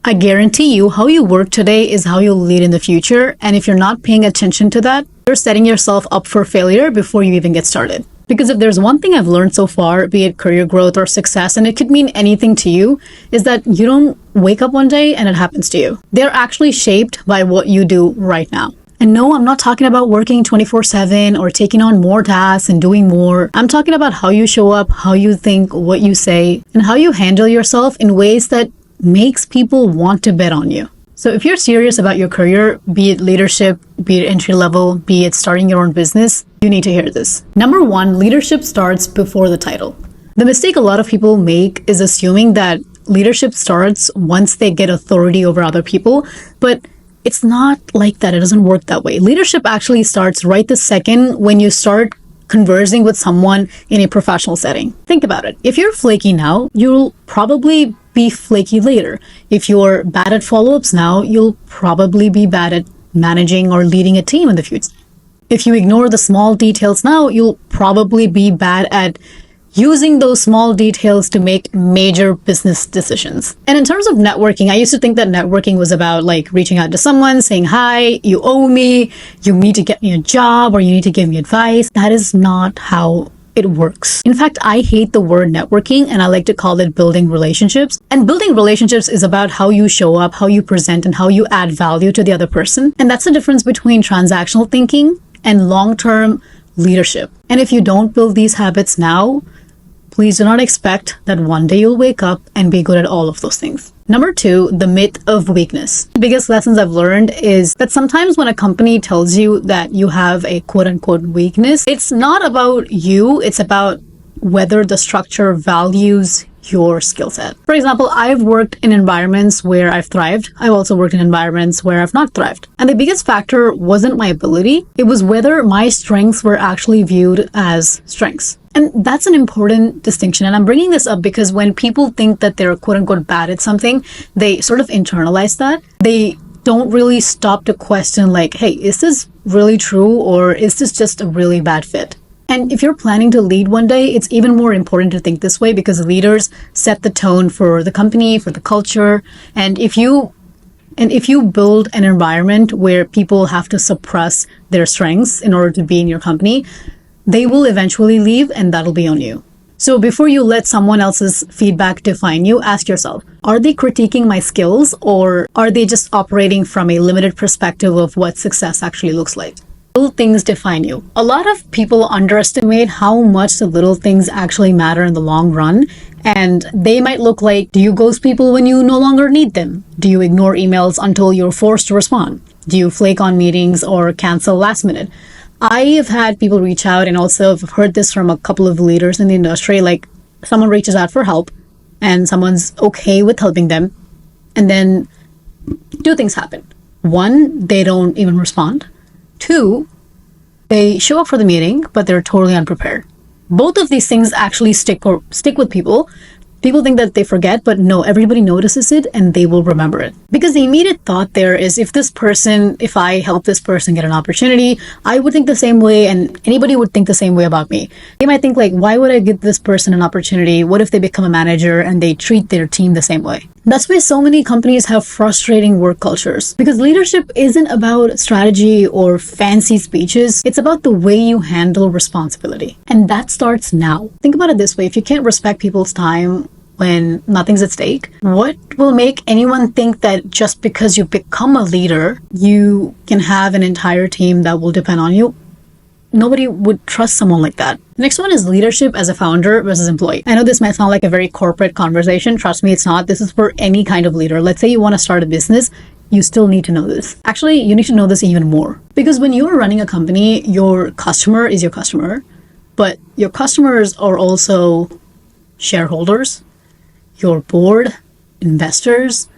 I guarantee you, how you work today is how you'll lead in the future. And if you're not paying attention to that, you're setting yourself up for failure before you even get started. Because if there's one thing I've learned so far, be it career growth or success, and it could mean anything to you, is that you don't wake up one day and it happens to you. They're actually shaped by what you do right now. And no, I'm not talking about working 24/7 or taking on more tasks and doing more. I'm talking about how you show up, how you think, what you say, and how you handle yourself in ways that makes people want to bet on you. So if you're serious about your career, be it leadership, be it entry level, be it starting your own business, you need to hear this. Number one, leadership starts before the title. The mistake a lot of people make is assuming that leadership starts once they get authority over other people, but it's not like that. It doesn't work that way. Leadership actually starts right the second when you start conversing with someone in a professional setting. Think about it. If you're flaky now, you'll probably be flaky later. If you're bad at follow-ups now, you'll probably be bad at managing or leading a team in the future. If you ignore the small details now, you'll probably be bad at using those small details to make major business decisions. And in terms of networking, I used to think that networking was about like reaching out to someone, saying, hi, you owe me, you need to get me a job, or you need to give me advice. That is not how it works. In fact, I hate the word networking and I like to call it building relationships. And building relationships is about how you show up, how you present, and how you add value to the other person. And that's the difference between transactional thinking and long-term leadership. And if you don't build these habits now, please do not expect that one day you'll wake up and be good at all of those things. Number two, the myth of weakness. The biggest lessons I've learned is that sometimes when a company tells you that you have a quote unquote weakness, it's not about you, it's about whether the structure values your skill set. For example, I've worked in environments where I've thrived. I've also worked in environments where I've not thrived. And the biggest factor wasn't my ability. It was whether my strengths were actually viewed as strengths. And that's an important distinction. And I'm bringing this up because when people think that they're quote unquote bad at something, they sort of internalize that. They don't really stop to question like, hey, is this really true? Or is this just a really bad fit? And if you're planning to lead one day, it's even more important to think this way because leaders set the tone for the company, for the culture. And if you build an environment where people have to suppress their strengths in order to be in your company, they will eventually leave and that'll be on you. So before you let someone else's feedback define you, ask yourself, are they critiquing my skills or are they just operating from a limited perspective of what success actually looks like? Little things define you. A lot of people underestimate how much the little things actually matter in the long run. And they might look like, do you ghost people when you no longer need them? Do you ignore emails until you're forced to respond? Do you flake on meetings or cancel last minute? I have had people reach out and also have heard this from a couple of leaders in the industry, like someone reaches out for help and someone's okay with helping them. And then two things happen. One, they don't even respond. Two, they show up for the meeting, but they're totally unprepared. Both of these things actually stick with people. People think that they forget, but no, everybody notices it and they will remember it. Because the immediate thought there is if I help this person get an opportunity, I would think the same way and anybody would think the same way about me. They might think like, why would I give this person an opportunity? What if they become a manager and they treat their team the same way? That's why so many companies have frustrating work cultures. Because leadership isn't about strategy or fancy speeches. It's about the way you handle responsibility. And that starts now. Think about it this way. If you can't respect people's time when nothing's at stake, what will make anyone think that just because you become a leader, you can have an entire team that will depend on you? Nobody would trust someone like that. The next one is leadership as a founder versus employee. I know this might sound like a very corporate conversation. Trust me, it's not. This is for any kind of leader. Let's say you want to start a business. You still need to know this. Actually, you need to know this even more. Because when you're running a company, your customer is your customer, but your customers are also shareholders, your board, investors,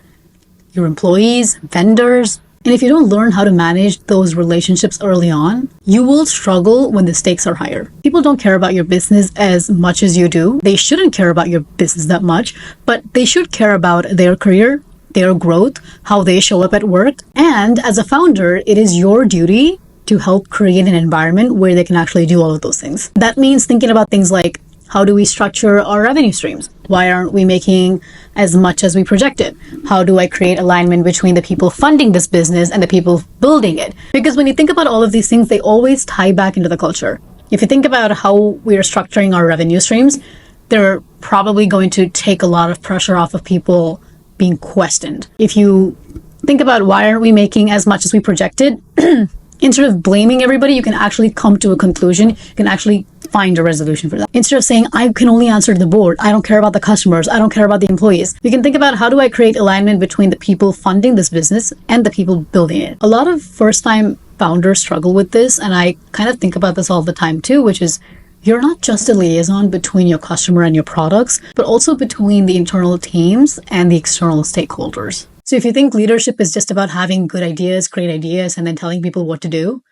your employees, vendors. And if you don't learn how to manage those relationships early on, you will struggle when the stakes are higher. People don't care about your business as much as you do. They shouldn't care about your business that much, but they should care about their career, their growth, how they show up at work. And as a founder, it is your duty to help create an environment where they can actually do all of those things. That means thinking about things like How do we structure our revenue streams? Why aren't we making as much as we projected? How do I create alignment between the people funding this business and the people building it? Because when you think about all of these things, they always tie back into the culture. If you think about how we are structuring our revenue streams, they're probably going to take a lot of pressure off of people being questioned. If you think about why aren't we making as much as we projected, instead of blaming everybody, you can actually come to a conclusion. You can actually find a resolution for that. Instead of saying, I can only answer to the board, I don't care about the customers, I don't care about the employees. You can think about, how do I create alignment between the people funding this business and the people building it? A lot of first-time founders struggle with this, and I kind of think about this all the time too, which is, you're not just a liaison between your customer and your products, but also between the internal teams and the external stakeholders. So if you think leadership is just about having good ideas, great ideas, and then telling people what to do,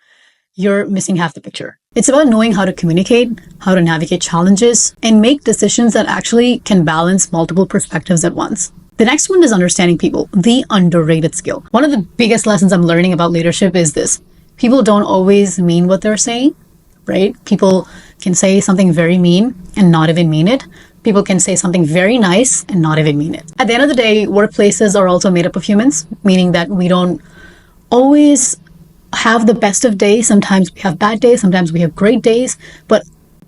you're missing half the picture. It's about knowing how to communicate, how to navigate challenges, and make decisions that actually can balance multiple perspectives at once. The next one is understanding people, the underrated skill. One of the biggest lessons I'm learning about leadership is this. People don't always mean what they're saying, right? People can say something very mean and not even mean it. People can say something very nice and not even mean it. At the end of the day, workplaces are also made up of humans, meaning that we don't always have the best of days. Sometimes we have bad days, sometimes we have great days. But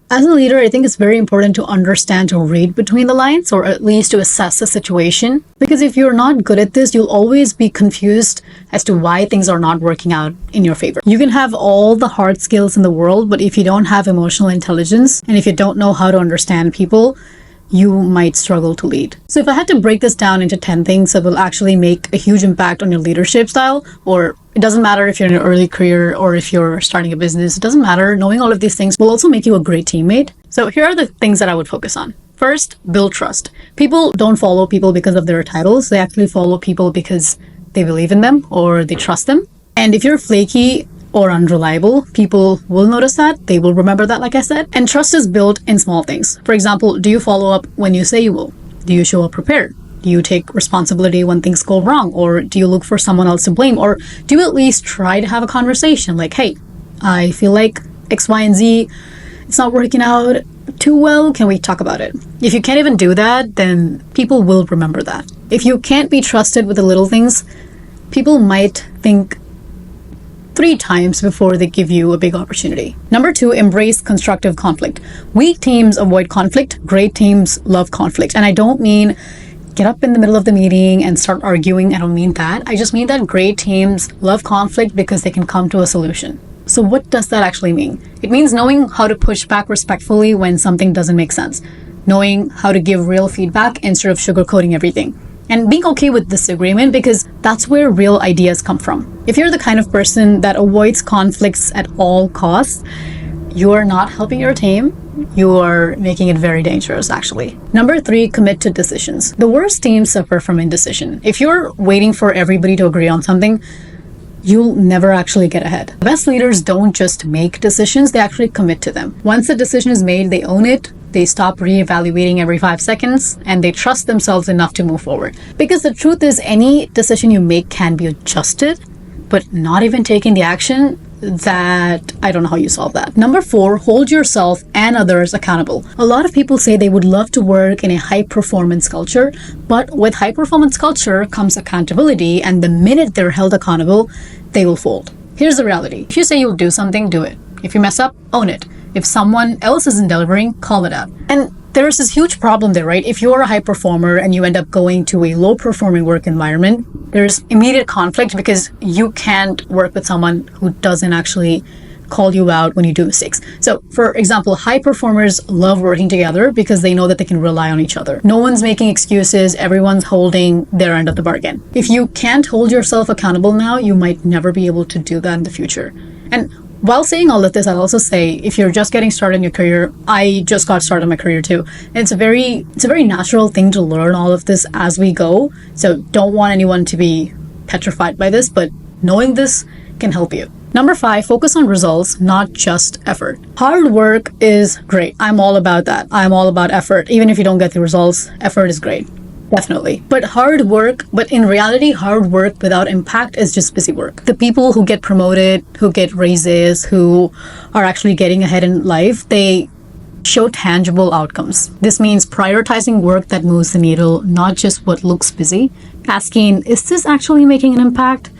as a leader, I think it's very important to understand, to read between the lines, or at least to assess the situation. Because if you're not good at this, you'll always be confused as to why things are not working out in your favor. You can have all the hard skills in the world, but if you don't have emotional intelligence, and if you don't know how to understand people, you might struggle to lead. So if I had to break this down into 10 things that will actually make a huge impact on your leadership style, or it doesn't matter if you're in an early career or if you're starting a business, it doesn't matter. Knowing all of these things will also make you a great teammate. So here are the things that I would focus on. First, build trust. People don't follow people because of their titles. They actually follow people because they believe in them or they trust them. And if you're flaky or unreliable, people will notice that. They will remember that, like I said. And trust is built in small things. For example, do you follow up when you say you will? Do you show up prepared? Do you take responsibility when things go wrong? Or do you look for someone else to blame? Or do you at least try to have a conversation like, hey, I feel like X, Y, and Z, it's not working out too well. Can we talk about it? If you can't even do that, then people will remember that. If you can't be trusted with the little things, people might think 3 times before they give you a big opportunity. Number 2, embrace constructive conflict. Weak teams avoid conflict. Great teams love conflict. And I don't mean get up in the middle of the meeting and start arguing. I don't mean that. I just mean that great teams love conflict because they can come to a solution. So what does that actually mean? It means knowing how to push back respectfully when something doesn't make sense. Knowing how to give real feedback instead of sugarcoating everything. And being okay with disagreement, because that's where real ideas come from. If you're the kind of person that avoids conflicts at all costs, you are not helping your team. You are making it very dangerous, actually. Number 3, commit to decisions. The worst teams suffer from indecision. If you're waiting for everybody to agree on something, you'll never actually get ahead. The best leaders don't just make decisions, they actually commit to them. Once a decision is made, they own it. They stop reevaluating every 5 seconds, and they trust themselves enough to move forward. Because the truth is, any decision you make can be adjusted, but not even taking the action, that I don't know how you solve that. Number 4, hold yourself and others accountable. A lot of people say they would love to work in a high-performance culture, but with high-performance culture comes accountability, and the minute they're held accountable, they will fold. Here's the reality. If you say you'll do something, do it. If you mess up, own it. If someone else isn't delivering, call it out. And there's this huge problem there, right? If you're a high performer and you end up going to a low-performing work environment, there's immediate conflict because you can't work with someone who doesn't actually call you out when you do mistakes. So, for example, high performers love working together because they know that they can rely on each other. No one's making excuses. Everyone's holding their end of the bargain. If you can't hold yourself accountable now, you might never be able to do that in the future. And while saying all of this, I'll also say, if you're just getting started in your career, I just got started in my career too. And it's a very natural thing to learn all of this as we go. So don't want anyone to be petrified by this, but knowing this can help you. Number 5, focus on results, not just effort. Hard work is great. I'm all about that. I'm all about effort. Even if you don't get the results, effort is great. Definitely. But in reality, hard work without impact is just busy work. The people who get promoted, who get raises, who are actually getting ahead in life, they show tangible outcomes. This means prioritizing work that moves the needle, not just what looks busy. Asking, is this actually making an impact?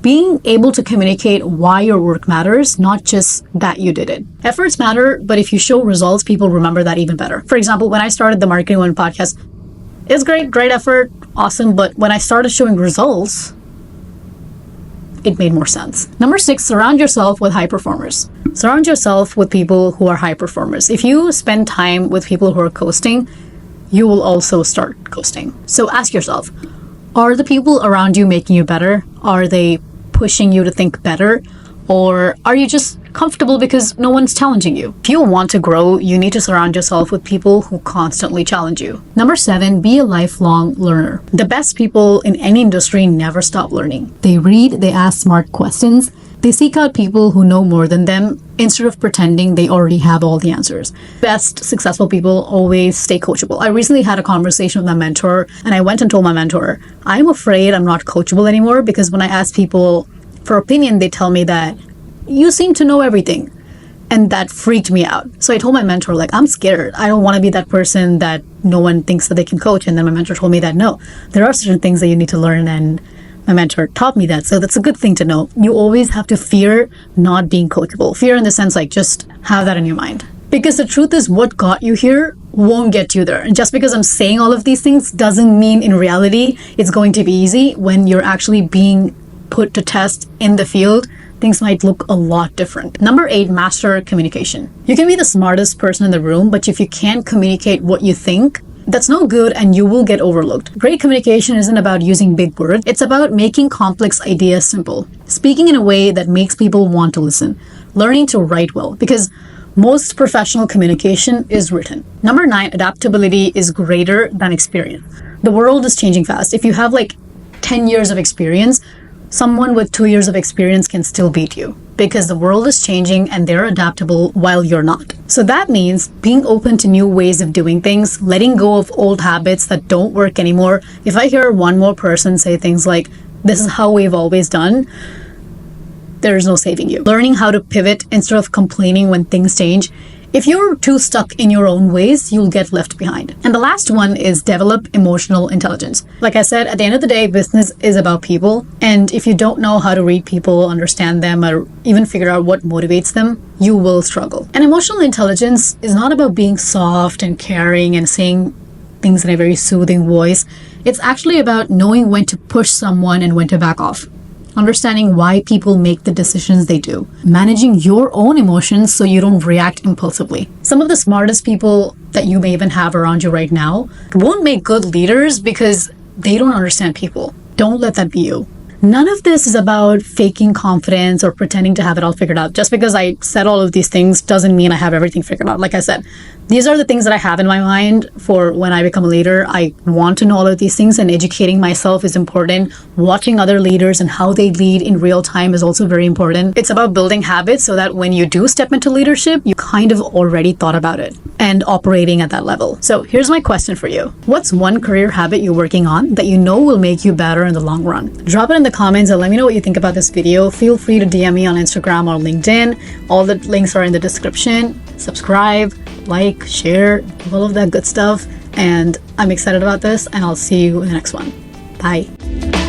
Being able to communicate why your work matters, not just that you did it. Efforts matter, but if you show results, people remember that even better. For example, when I started the Marketing Women podcast, it's great effort, awesome, but when I started showing results, it made more sense. Number 6, surround yourself with high performers. Surround yourself with people who are high performers. If you spend time with people who are coasting, you will also start coasting. So ask yourself, are the people around you making you better? Are they pushing you to think better? Or are you just comfortable because no one's challenging you? If you want to grow, you need to surround yourself with people who constantly challenge you. Number 7, be a lifelong learner. The best people in any industry never stop learning. They read, they ask smart questions, they seek out people who know more than them instead of pretending they already have all the answers. Best successful people always stay coachable. I recently had a conversation with my mentor, and I went and told my mentor, I'm afraid I'm not coachable anymore, because when I ask people for opinion, they tell me that you seem to know everything. And that freaked me out. So I told my mentor, like, I'm scared. I don't want to be that person that no one thinks that they can coach. And then my mentor told me that, no, there are certain things that you need to learn. And my mentor taught me that. So that's a good thing to know. You always have to fear not being coachable. Fear in the sense, like, just have that in your mind. Because the truth is, what got you here won't get you there. And just because I'm saying all of these things doesn't mean in reality it's going to be easy. When you're actually being put to test in the field, things might look a lot different. Number 8, master communication. You can be the smartest person in the room, but if you can't communicate what you think, that's no good and you will get overlooked. Great communication isn't about using big words. It's about making complex ideas simple. Speaking in a way that makes people want to listen. Learning to write well, because most professional communication is written. Number 9, adaptability is greater than experience. The world is changing fast. If you have like 10 years of experience, someone with 2 years of experience can still beat you, because the world is changing and they're adaptable while you're not. So that means being open to new ways of doing things, letting go of old habits that don't work anymore. If I hear one more person say things like, this is how we've always done, there's no saving you. Learning how to pivot instead of complaining when things change. If you're too stuck in your own ways, you'll get left behind. And the last one is develop emotional intelligence. Like I said, at the end of the day, business is about people. And if you don't know how to read people, understand them, or even figure out what motivates them, you will struggle. And emotional intelligence is not about being soft and caring and saying things in a very soothing voice. It's actually about knowing when to push someone and when to back off. Understanding why people make the decisions they do. Managing your own emotions so you don't react impulsively. Some of the smartest people that you may even have around you right now won't make good leaders because they don't understand people. Don't let that be you. None of this is about faking confidence or pretending to have it all figured out. Just because I said all of these things doesn't mean I have everything figured out. Like I said, these are the things that I have in my mind for when I become a leader. I want to know all of these things, and educating myself is important. Watching other leaders and how they lead in real time is also very important. It's about building habits so that when you do step into leadership, you kind of already thought about it and operating at that level. So here's my question for you. What's one career habit you're working on that you know will make you better in the long run? Drop it in the comments and let me know what you think about this video. Feel free to DM me on Instagram or LinkedIn. All the links are in the description. Subscribe, like, share, all of that good stuff. And I'm excited about this, and I'll see you in the next one. Bye.